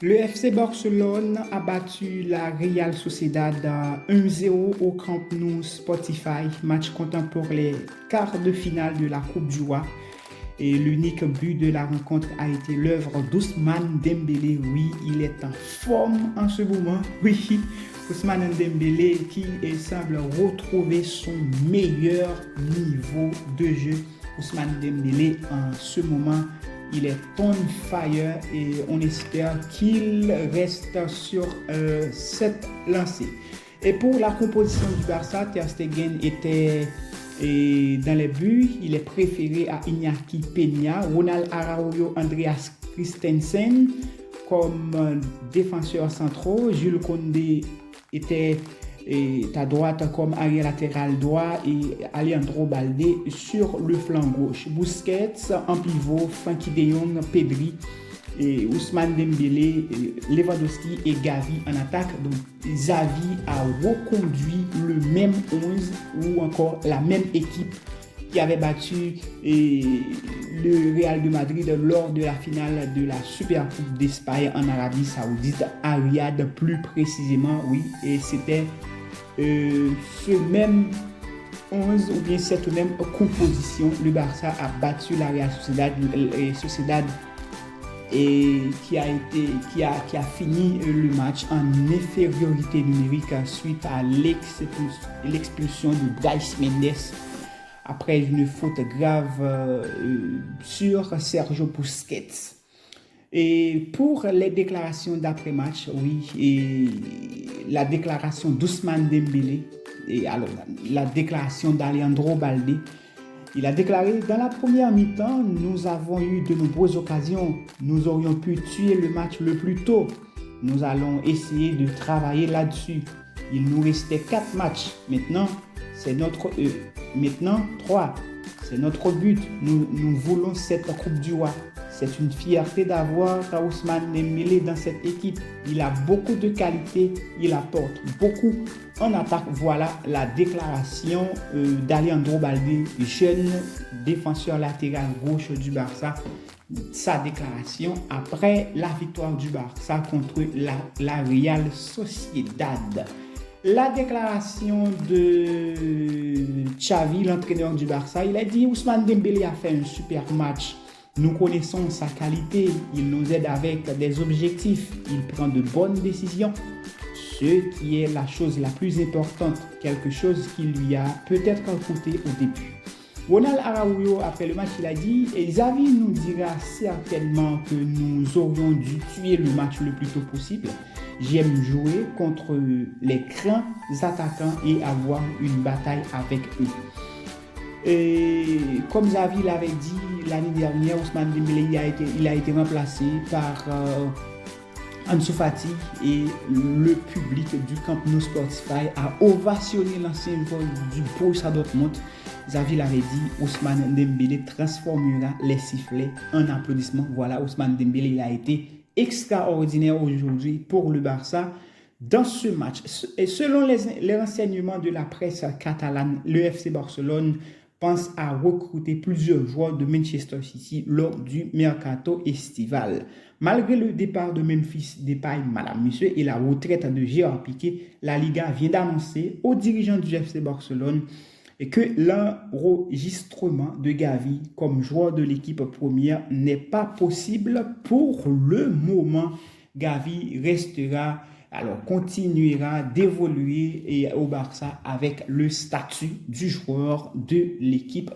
Le FC Barcelone a battu la Real Sociedad 1-0 au Camp Nou Spotify, match comptant pour les quarts de finale de la Coupe du Roi. Et l'unique but de la rencontre a été l'œuvre d'Ousmane Dembélé. Oui, il est en forme en ce moment. Oui, Ousmane Dembélé qui semble retrouver son meilleur niveau de jeu. Ousmane Dembélé en ce moment, il est on fire et on espère qu'il reste sur cette lancée. Et pour la composition du Barça, Ter Stegen était dans les buts. Il est préféré à Iñaki Peña, Ronald Araujo, Andreas Christensen comme défenseurs centraux. Jules Koundé était à droite comme arrière latéral droit et Alejandro Balde sur le flanc gauche. Busquets en pivot, Frenkie de Jong, Pedri, et Ousmane Dembélé, Lewandowski et Gavi en attaque. Donc Xavi a reconduit le même 11 ou encore la même équipe qui avait battu le Real de Madrid lors de la finale de la Super Coupe d'Espagne en Arabie Saoudite, à Riyad plus précisément, oui, et c'était ce même 11 ou bien cette même composition. Le Barça a battu la Real Sociedad et qui a fini le match en infériorité numérique suite à l'expulsion de Brais Mendes après une faute grave sur Sergio Busquets. Et pour les déclarations d'après-match, oui, et la déclaration d'Ousmane Dembélé, et alors la déclaration d'Alejandro Balde, il a déclaré: dans la première mi-temps, nous avons eu de nombreuses occasions. Nous aurions pu tuer le match le plus tôt. Nous allons essayer de travailler là-dessus. Il nous restait 4 matchs. Maintenant, c'est notre maintenant 3. C'est notre but. Nous voulons cette Coupe du Roi. C'est une fierté d'avoir Ousmane Dembélé dans cette équipe. Il a beaucoup de qualités, il apporte beaucoup en attaque. Voilà la déclaration d'Alejandro Balde, jeune défenseur latéral gauche du Barça. Sa déclaration après la victoire du Barça contre la Real Sociedad. La déclaration de Xavi, l'entraîneur du Barça, il a dit: Ousmane Dembélé a fait un super match. Nous connaissons sa qualité, il nous aide avec des objectifs, il prend de bonnes décisions, ce qui est la chose la plus importante, quelque chose qui lui a peut-être coûté au début. Ronald Araujo, après le match, il a dit: Xavi nous dira certainement que nous aurions dû tuer le match le plus tôt possible. J'aime jouer contre les grands attaquants et avoir une bataille avec eux. Et comme Xavi l'avait dit l'année dernière, Ousmane Dembélé il a été remplacé par Ansu Fati et le public du Camp Nou Spotify a ovationné l'ancien joueur du Borussia Dortmund. Xavi l'avait dit: Ousmane Dembélé transformera les sifflets en applaudissements. Voilà, Ousmane Dembélé il a été extraordinaire aujourd'hui pour le Barça dans ce match. Et selon les renseignements de la presse catalane, le FC Barcelone pense à recruter plusieurs joueurs de Manchester City lors du mercato estival. Malgré le départ de Memphis Depay, madame, monsieur, et la retraite de Gérard Piqué, la Liga vient d'annoncer aux dirigeants du FC Barcelone que l'enregistrement de Gavi comme joueur de l'équipe première n'est pas possible pour le moment. Gavi continuera d'évoluer au Barça avec le statut du joueur de l'équipe.